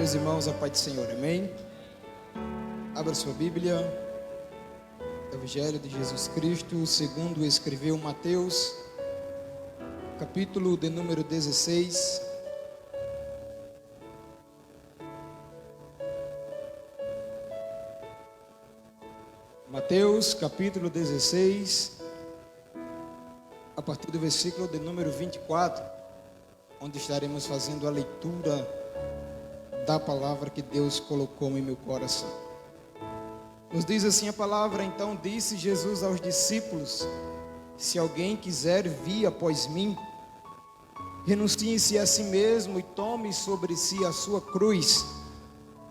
meus irmãos, a paz do Senhor, amém? Abra sua Bíblia, Evangelho de Jesus Cristo, segundo escreveu Mateus, capítulo de número 16. Mateus, capítulo 16, a partir do versículo de número 24, onde estaremos fazendo a leitura da palavra que Deus colocou em meu coração. Nos diz assim a palavra: então disse Jesus aos discípulos: se alguém quiser vir após mim, renuncie-se a si mesmo e tome sobre si a sua cruz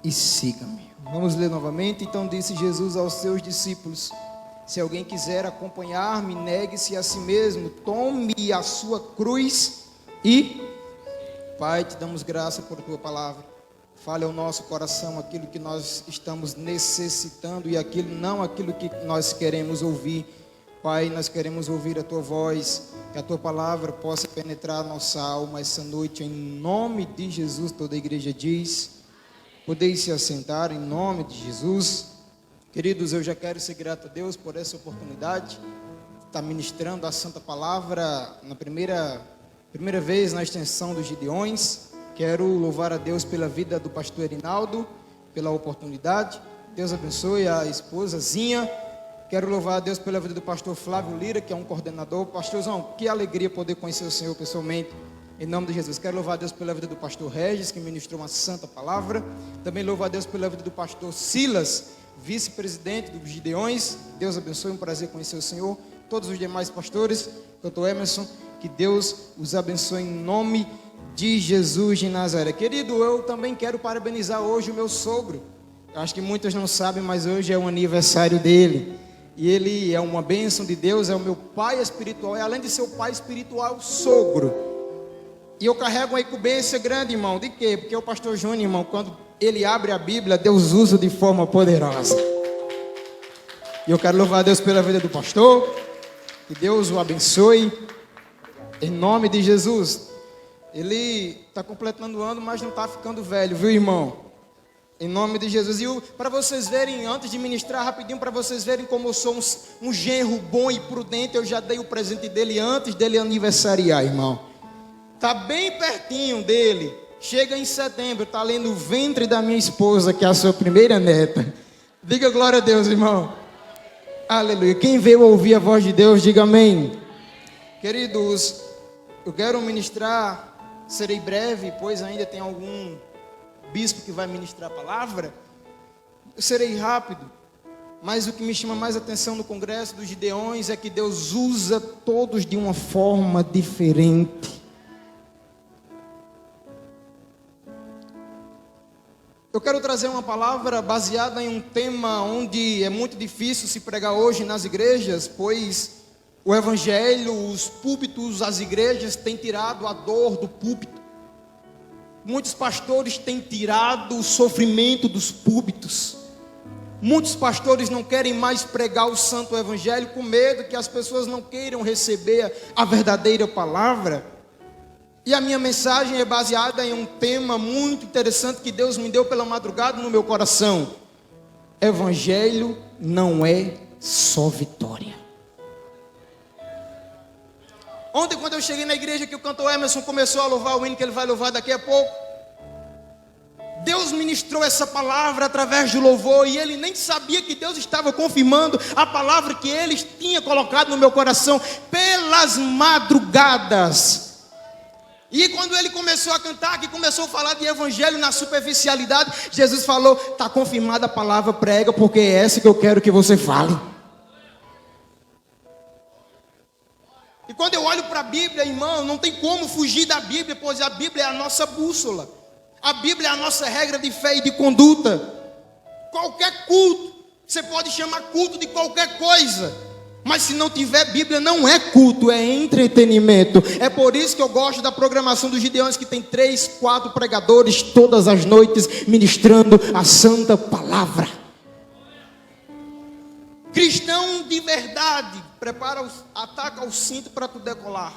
e siga-me. Vamos ler novamente. Então disse Jesus aos seus discípulos: se alguém quiser acompanhar-me, negue-se a si mesmo, tome a sua cruz e... Pai, te damos graça por tua palavra. Fale ao nosso coração aquilo que nós estamos necessitando e aquilo que nós queremos ouvir. Pai, nós queremos ouvir a tua voz, que a tua palavra possa penetrar a nossa alma essa noite, em nome de Jesus. Toda a igreja diz: podeis se assentar em nome de Jesus. Queridos, eu já quero ser grato a Deus por essa oportunidade de estar ministrando a santa palavra na primeira vez na extensão dos Gideões. Quero louvar a Deus pela vida do pastor Erinaldo, pela oportunidade. Deus abençoe a esposazinha. Quero louvar a Deus pela vida do pastor Flávio Lira, que é um coordenador. Pastorzão, que alegria poder conhecer o Senhor pessoalmente, em nome de Jesus. Quero louvar a Deus pela vida do pastor Regis, que ministrou uma santa palavra. Também louvo a Deus pela vida do pastor Silas, vice-presidente dos Gideões. Deus abençoe, um prazer conhecer o Senhor. Todos os demais pastores, doutor Emerson, que Deus os abençoe em nome de Jesus de Nazaré. Querido, eu também quero parabenizar hoje o meu sogro. Eu acho que muitos não sabem, mas hoje é o aniversário dele. E ele é uma bênção de Deus, é o meu pai espiritual. E além de ser o pai espiritual, o sogro. E eu carrego uma incumbência grande, irmão. De quê? Porque o pastor Júnior, irmão, quando ele abre a Bíblia, Deus usa de forma poderosa. E eu quero louvar a Deus pela vida do pastor. Que Deus o abençoe, em nome de Jesus. Ele está completando o ano, mas não está ficando velho, viu, irmão? Em nome de Jesus. E para vocês verem, antes de ministrar rapidinho, para vocês verem como eu sou um genro bom e prudente, eu já dei o presente dele antes dele aniversariar, irmão. Está bem pertinho dele. Chega em setembro, está ali no ventre da minha esposa, que é a sua primeira neta. Diga glória a Deus, irmão. Aleluia. Quem veio ouvir a voz de Deus, diga amém. Queridos, eu quero ministrar, serei breve, pois ainda tem algum bispo que vai ministrar a palavra. Eu serei rápido, mas o que me chama mais atenção no congresso dos Gideões é que Deus usa todos de uma forma diferente. Eu quero trazer uma palavra baseada em um tema onde é muito difícil se pregar hoje nas igrejas, pois o evangelho, os púlpitos, as igrejas têm tirado a dor do púlpito. Muitos pastores têm tirado o sofrimento dos púlpitos. Muitos pastores não querem mais pregar o santo evangelho com medo que as pessoas não queiram receber a verdadeira palavra. E a minha mensagem é baseada em um tema muito interessante que Deus me deu pela madrugada no meu coração. Evangelho não é só vitória. Ontem, quando eu cheguei na igreja, que o cantor Emerson começou a louvar o hino que ele vai louvar daqui a pouco, Deus ministrou essa palavra através do louvor, e ele nem sabia que Deus estava confirmando a palavra que ele tinha colocado no meu coração pelas madrugadas. E quando ele começou a cantar, que começou a falar de evangelho na superficialidade, Jesus falou: está confirmada a palavra, prega, porque é essa que eu quero que você fale. E quando eu olho para a Bíblia, irmão, não tem como fugir da Bíblia, pois a Bíblia é a nossa bússola. A Bíblia é a nossa regra de fé e de conduta. Qualquer culto, você pode chamar culto de qualquer coisa, mas se não tiver Bíblia, não é culto, é entretenimento. É por isso que eu gosto da programação dos Gideões, que tem 3, 4 pregadores todas as noites ministrando a santa palavra. Cristão de verdade ataca o cinto para tu decolar.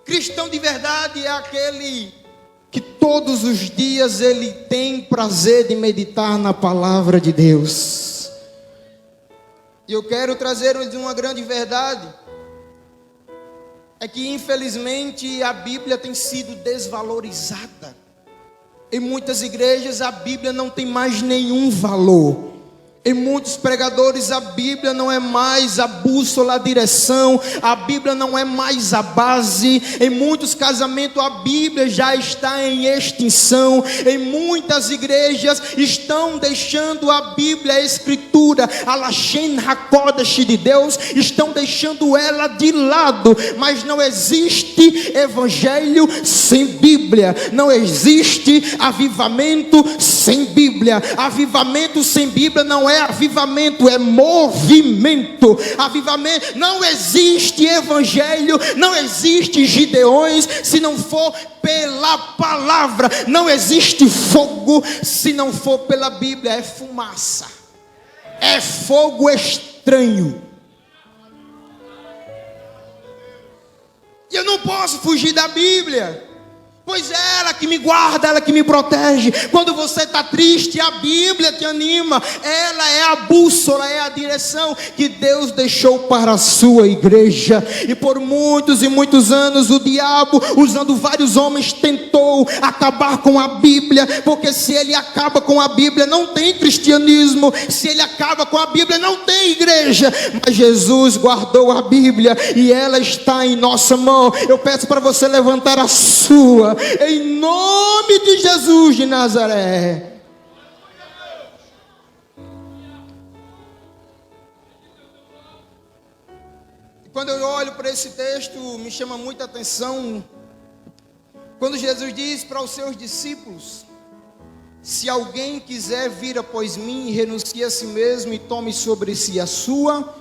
Cristão de verdade é aquele que todos os dias ele tem prazer de meditar na palavra de Deus. E eu quero trazer uma grande verdade, é que infelizmente a Bíblia tem sido desvalorizada. Em muitas igrejas a Bíblia não tem mais nenhum valor. Em muitos pregadores a Bíblia não é mais a bússola, a direção, a Bíblia não é mais a base. Em muitos casamentos a Bíblia já está em extinção. Em muitas igrejas estão deixando a Bíblia, a Escritura, a Lashon HaKodesh de Deus, estão deixando ela de lado. Mas não existe evangelho sem Bíblia, não existe avivamento sem Bíblia. Avivamento sem Bíblia não é avivamento, é movimento. Avivamento, não existe evangelho, não existe Gideões se não for pela palavra, não existe fogo se não for pela Bíblia, é fumaça, é fogo estranho. E eu não posso fugir da Bíblia, pois é ela que me guarda, ela que me protege. Quando você está triste, a Bíblia te anima. Ela é a bússola, é a direção que Deus deixou para a sua igreja. E por muitos e muitos anos o diabo, usando vários homens, tentou acabar com a Bíblia. Porque se ele acaba com a Bíblia, não tem cristianismo. Se ele acaba com a Bíblia, não tem igreja. Mas Jesus guardou a Bíblia e ela está em nossa mão. Eu peço para você levantar a sua, em nome de Jesus de Nazaré. E quando eu olho para esse texto, me chama muita atenção quando Jesus diz para os seus discípulos: se alguém quiser vir após mim, renuncie a si mesmo e tome sobre si a sua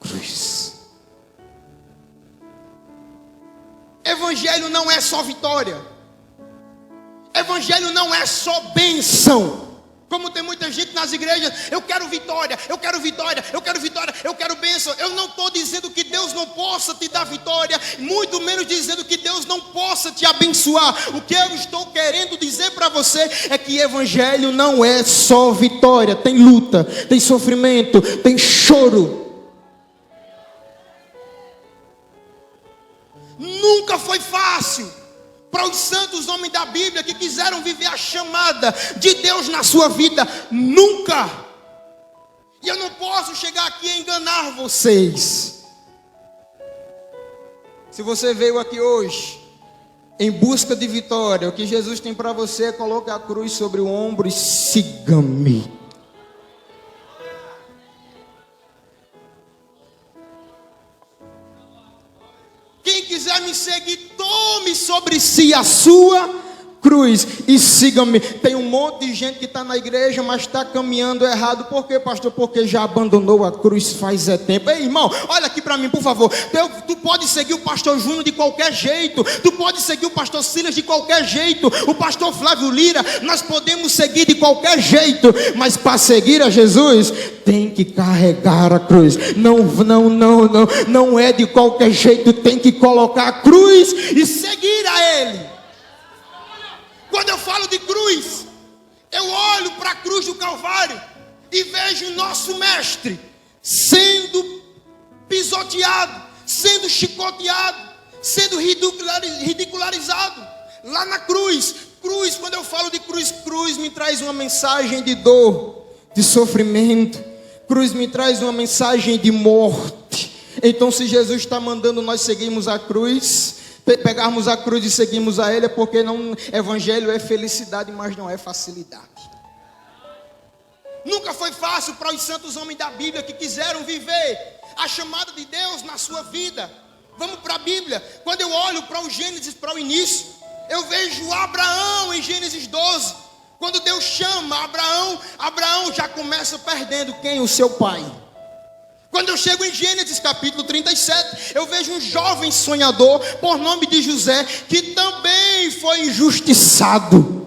cruz. Evangelho não é só vitória. Evangelho não é só bênção. Como tem muita gente nas igrejas: eu quero vitória, eu quero vitória, eu quero vitória, eu quero bênção. Eu não estou dizendo que Deus não possa te dar vitória, muito menos dizendo que Deus não possa te abençoar. O que eu estou querendo dizer para você é que evangelho não é só vitória. Tem luta, tem sofrimento, tem choro. Nunca foi fácil para os santos homens da Bíblia que quiseram viver a chamada de Deus na sua vida. Nunca. E eu não posso chegar aqui e enganar vocês. Se você veio aqui hoje em busca de vitória, o que Jesus tem para você é colocar a cruz sobre o ombro e siga-me. Quem quiser me seguir, tome sobre si a sua cruz e siga-me. Tem um monte de gente que está na igreja, mas está caminhando errado. Por quê, pastor? Porque já abandonou a cruz faz tempo. Ei, irmão, olha aqui para mim, por favor. Tu pode seguir o pastor Júnior de qualquer jeito. Tu pode seguir o pastor Silas de qualquer jeito. O pastor Flávio Lira, nós podemos seguir de qualquer jeito. Mas para seguir a Jesus, tem que carregar a cruz. Não é de qualquer jeito. Tem que colocar a cruz e seguir a Ele. Quando eu falo de cruz, eu olho para a cruz do Calvário e vejo o nosso mestre sendo pisoteado, sendo chicoteado, sendo ridicularizado lá na cruz. Cruz, quando eu falo de cruz, cruz me traz uma mensagem de dor, de sofrimento. Cruz me traz uma mensagem de morte. Então, se Jesus está mandando nós seguirmos a cruz, pegarmos a cruz e seguirmos a Ele, é porque evangelho é felicidade, mas não é facilidade. Nunca foi fácil para os santos homens da Bíblia que quiseram viver a chamada de Deus na sua vida. Vamos para a Bíblia. Quando eu olho para o Gênesis, para o início, eu vejo Abraão em Gênesis 12. Quando Deus chama Abraão, Abraão já começa perdendo quem? O seu pai. Quando eu chego em Gênesis capítulo 37, eu vejo um jovem sonhador por nome de José, que também foi injustiçado.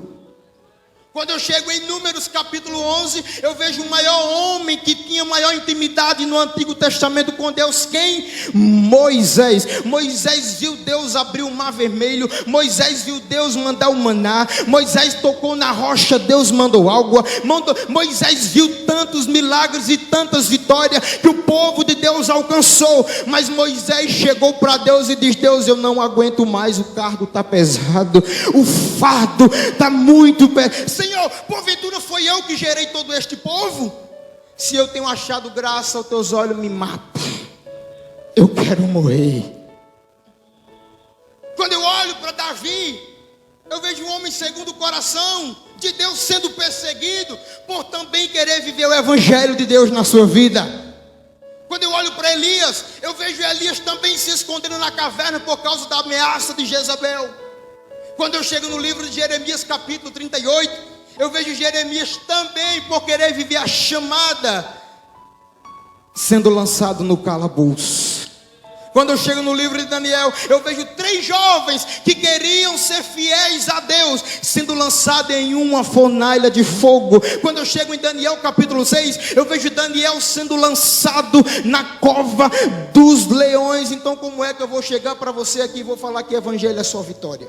Quando eu chego em Números capítulo 11, eu vejo o maior homem que tinha maior intimidade no Antigo Testamento com Deus. Quem? Moisés. Moisés viu Deus abrir o mar vermelho. Moisés viu Deus mandar o maná. Moisés tocou na rocha, Deus mandou água. Moisés viu tantos milagres e tantas vitórias que o povo de Deus alcançou. Mas Moisés chegou para Deus e disse: Deus, eu não aguento mais, o cargo está pesado, o fardo está muito pesado. Senhor, porventura foi eu que gerei todo este povo? Se eu tenho achado graça aos teus olhos, me mata. Eu quero morrer. Quando eu olho para Davi, eu vejo um homem segundo o coração de Deus sendo perseguido por também querer viver o evangelho de Deus na sua vida. Quando eu olho para Elias, eu vejo Elias também se escondendo na caverna por causa da ameaça de Jezabel. Quando eu chego no livro de Jeremias capítulo 38, eu vejo Jeremias também por querer viver a chamada, sendo lançado no calabouço. Quando eu chego no livro de Daniel, eu vejo 3 jovens que queriam ser fiéis a Deus, sendo lançados em uma fornalha de fogo. Quando eu chego em Daniel capítulo 6, eu vejo Daniel sendo lançado na cova dos leões. Então como é que eu vou chegar para você aqui e vou falar que o evangelho é só vitória?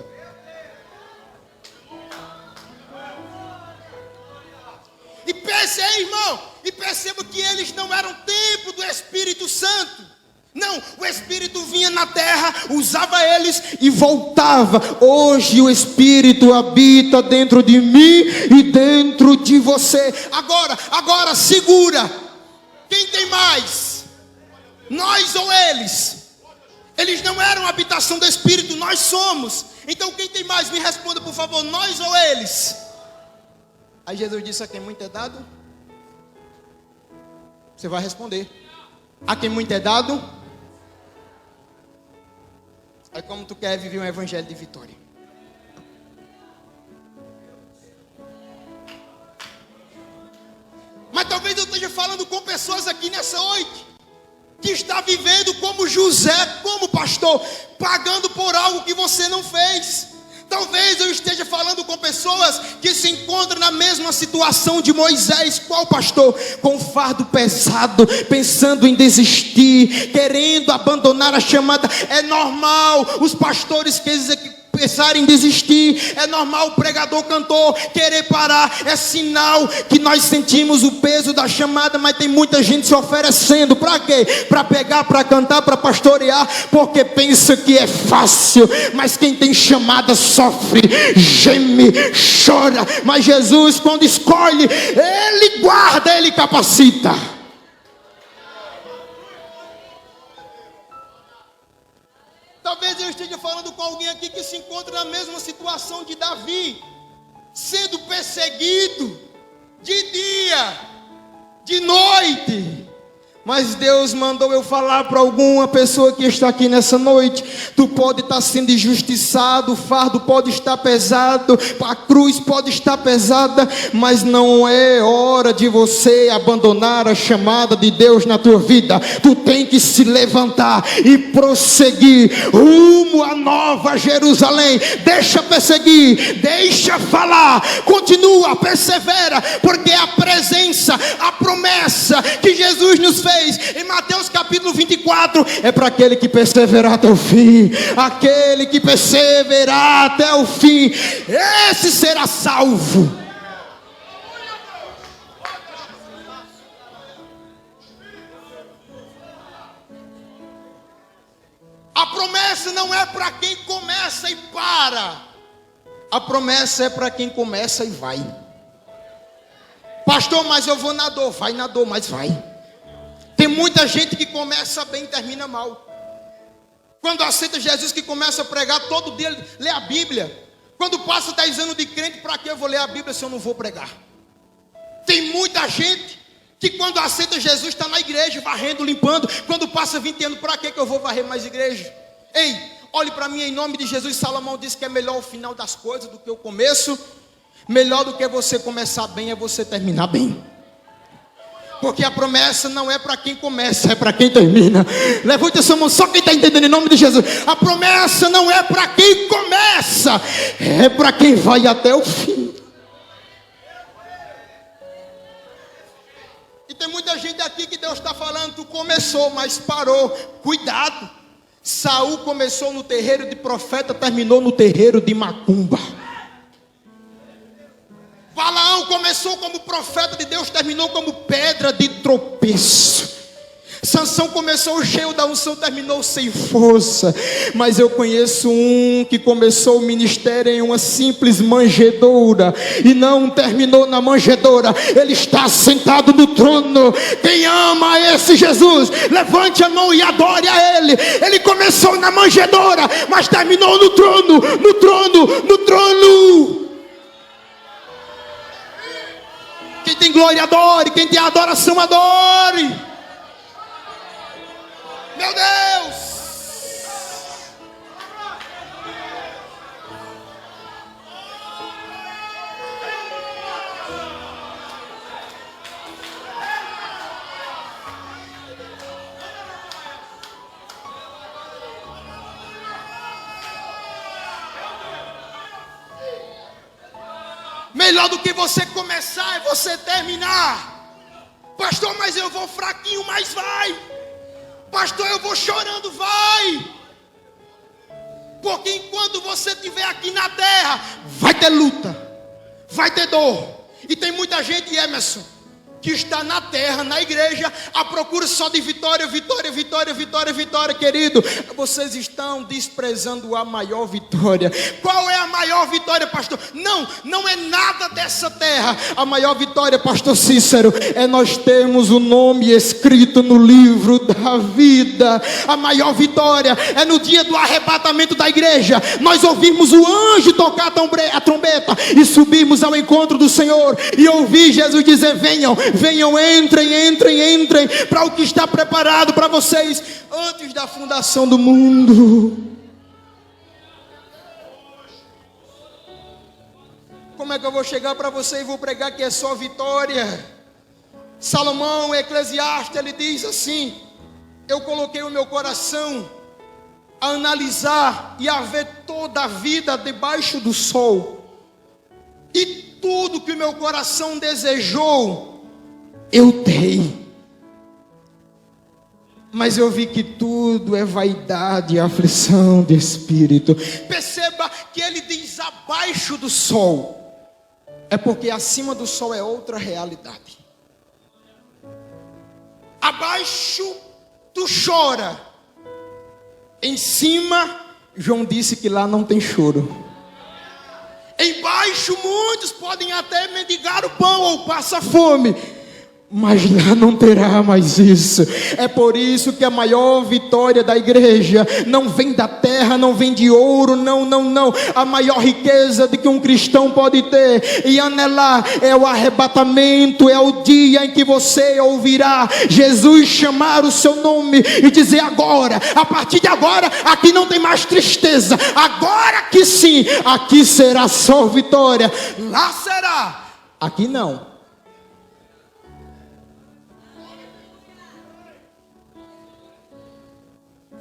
E pense aí, irmão, e perceba que eles não eram templo do Espírito Santo. Não, o Espírito vinha na terra, usava eles e voltava. Hoje o Espírito habita dentro de mim e dentro de você. Agora segura. Quem tem mais? Nós ou eles? Eles não eram habitação do Espírito, nós somos. Então quem tem mais? Me responda por favor, nós ou eles? Aí Jesus disse: a quem muito é dado, você vai responder: a quem muito é dado. É como tu quer viver um evangelho de vitória. Mas talvez eu esteja falando com pessoas aqui nessa noite que está vivendo como José, como pastor, pagando por algo que você não fez. Talvez eu esteja falando com pessoas que se encontram na mesma situação de Moisés. Qual pastor? Com um fardo pesado, pensando em desistir, querendo abandonar a chamada. É normal os pastores que pensarem em desistir. É normal o pregador, cantor querer parar. É sinal que nós sentimos o peso da chamada. Mas tem muita gente se oferecendo. Para quê? Para pegar, para cantar, para pastorear, porque pensa que é fácil. Mas quem tem chamada sofre, geme, chora. Mas Jesus, quando escolhe, Ele guarda, Ele capacita. Talvez eu esteja falando com alguém aqui que se encontra na mesma situação de Davi, sendo perseguido de dia, de noite. Mas Deus mandou eu falar para alguma pessoa que está aqui nessa noite: tu pode estar sendo injustiçado, o fardo pode estar pesado, a cruz pode estar pesada, mas não é hora de você abandonar a chamada de Deus na tua vida. Tu tem que se levantar e prosseguir rumo à Nova Jerusalém. Deixa perseguir, deixa falar, continua, persevera, porque a presença, a promessa que Jesus nos fez em Mateus capítulo 24 é para aquele que perseverar até o fim. Aquele que perseverar até o fim, esse será salvo. A promessa não é para quem começa e para. A promessa é para quem começa e vai. Pastor, mas eu vou na dor. Vai na dor, mas vai. Tem muita gente que começa bem e termina mal. Quando aceita Jesus, que começa a pregar todo dia, lê a Bíblia. Quando passa 10 anos de crente, para que eu vou ler a Bíblia se eu não vou pregar? Tem muita gente que quando aceita Jesus está na igreja, varrendo, limpando. Quando passa 20 anos, para que eu vou varrer mais igreja? Ei, olhe para mim em nome de Jesus. Salomão disse que é melhor o final das coisas do que o começo. Melhor do que você começar bem é você terminar bem. Porque a promessa não é para quem começa, é para quem termina. Levante a sua mão, só quem está entendendo em nome de Jesus. A promessa não é para quem começa, é para quem vai até o fim. tem muita gente aqui que Deus está falando, tu começou, mas parou. Cuidado. Saul começou no terreiro de profeta, terminou no terreiro de macumba. Balaão começou como profeta de Deus, terminou como pedra de tropeço. Sansão começou cheio da unção, terminou sem força. Mas eu conheço um que começou o ministério em uma simples manjedoura e não terminou na manjedoura. Ele está sentado no trono. Quem ama esse Jesus, levante a mão e adore a Ele. Ele começou na manjedoura, mas terminou no trono, no trono, no trono. Quem tem glória, adore. Quem tem adoração, adore. Meu Deus! Melhor do que você começar é você terminar. Pastor, mas eu vou fraquinho, mas vai. Pastor, eu vou chorando, vai. Porque enquanto você estiver aqui na terra, vai ter luta, vai ter dor. E tem muita gente, Emerson, que está na terra, na igreja, à procura só de vitória, vitória, vitória, vitória, vitória. Querido, vocês estão desprezando a maior vitória. Qual é a maior vitória, pastor? Não é nada dessa terra. A maior vitória, pastor Cícero, é nós termos o nome escrito no livro da vida. A maior vitória é no dia do arrebatamento da igreja, nós ouvirmos o anjo tocar a trombeta e subirmos ao encontro do Senhor e ouvir Jesus dizer: venham, venham, entrem para o que está preparado para vocês antes da fundação do mundo. Como é que eu vou chegar para você e vou pregar que é só vitória? Salomão, Eclesiastes, ele diz assim: eu coloquei o meu coração a analisar e a ver toda a vida debaixo do sol, e tudo que o meu coração desejou, eu dei. Mas eu vi que tudo é vaidade e aflição de espírito. Perceba que ele diz abaixo do sol. É porque acima do sol é outra realidade. Abaixo tu chora. Em cima, João disse que lá não tem choro. Embaixo muitos podem até mendigar o pão ou passar fome, mas lá não terá mais isso. É por isso que a maior vitória da igreja não vem da terra, não vem de ouro, não. A maior riqueza de que um cristão pode ter e anelar é o arrebatamento, é o dia em que você ouvirá Jesus chamar o seu nome e dizer: agora, a partir de agora, aqui não tem mais tristeza, agora que sim, aqui será só vitória. Lá será, aqui não.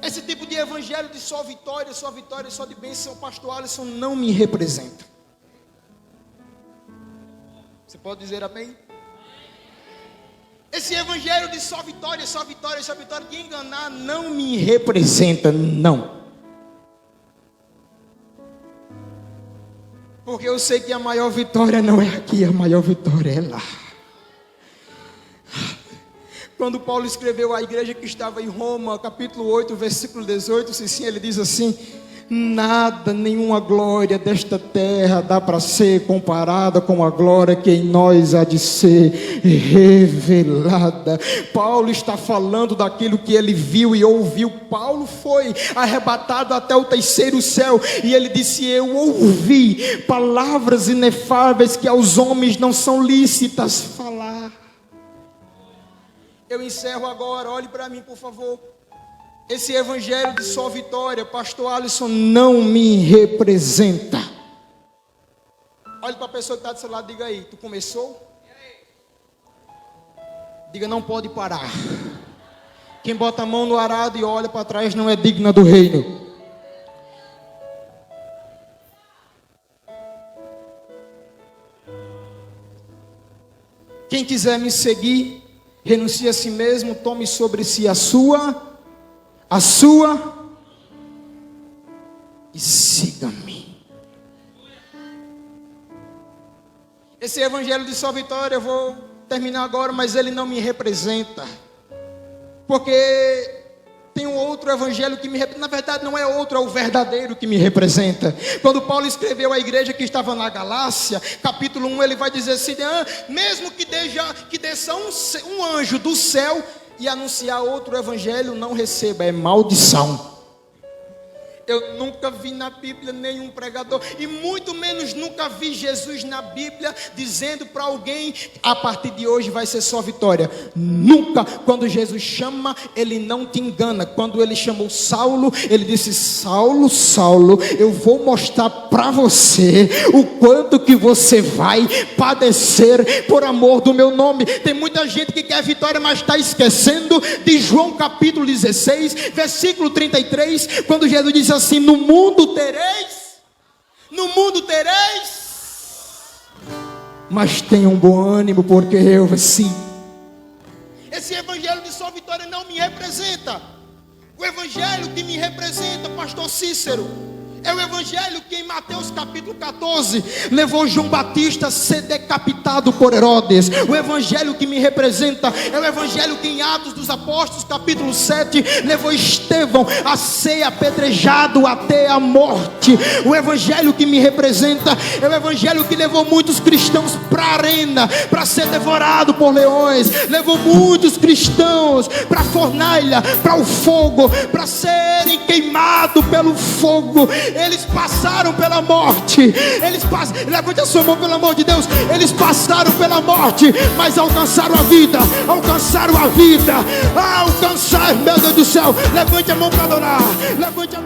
Esse tipo de evangelho de só vitória, só de bênção, pastor Alisson, não me representa. Você pode dizer amém? Esse evangelho de só vitória, de enganar, não me representa, não. Porque eu sei que a maior vitória não é aqui, a maior vitória é lá. Quando Paulo escreveu à igreja que estava em Roma, capítulo 8, versículo 18, sim, ele diz assim: nada, nenhuma glória desta terra dá para ser comparada com a glória que em nós há de ser revelada. Paulo está falando daquilo que ele viu e ouviu. Paulo foi arrebatado até o terceiro céu e ele disse: eu ouvi palavras inefáveis que aos homens não são lícitas falar. Eu encerro agora, olhe para mim, por favor. Esse evangelho de só vitória, pastor Alisson, não me representa. Olhe para a pessoa que está do seu lado, diga aí: tu começou? Diga: não pode parar. Quem bota a mão no arado e olha para trás não é digna do reino. Quem quiser me seguir, renuncie a si mesmo, tome sobre si a sua, e siga-me. Esse evangelho de Só Vitória, eu vou terminar agora, mas ele não me representa, porque tem um outro evangelho que me representa. Na verdade não é outro, é o verdadeiro que me representa. Quando Paulo escreveu à igreja que estava na Galácia, capítulo 1, ele vai dizer assim: mesmo que desça um anjo do céu e anunciar outro evangelho, não receba, é maldição. Eu nunca vi na Bíblia nenhum pregador, e muito menos nunca vi Jesus na Bíblia dizendo para alguém: a partir de hoje vai ser só vitória. Nunca. Quando Jesus chama, ele não te engana. Quando ele chamou Saulo, ele disse: Saulo, Saulo, eu vou mostrar para você o quanto que você vai padecer por amor do meu nome. Tem muita gente que quer vitória, mas está esquecendo de João capítulo 16, versículo 33, quando Jesus disse assim: no mundo tereis, mas tenham bom ânimo, porque eu venci. Esse evangelho de Só Vitória não me representa. O evangelho que me representa, pastor Cícero, é o evangelho que em Mateus capítulo 14 levou João Batista a ser decapitado por Herodes. O evangelho que me representa é o evangelho que em Atos dos Apóstolos capítulo 7 levou Estevão a ser apedrejado até a morte. O evangelho que me representa é o evangelho que levou muitos cristãos para a arena, para ser devorado por leões. Levou muitos cristãos para a fornalha, para o fogo, para serem queimados pelo fogo. Eles passaram pela morte. Levante a sua mão, pelo amor de Deus. Eles passaram pela morte, mas alcançaram a vida. Alcançaram, meu Deus do céu. Levante a mão para adorar. Levante a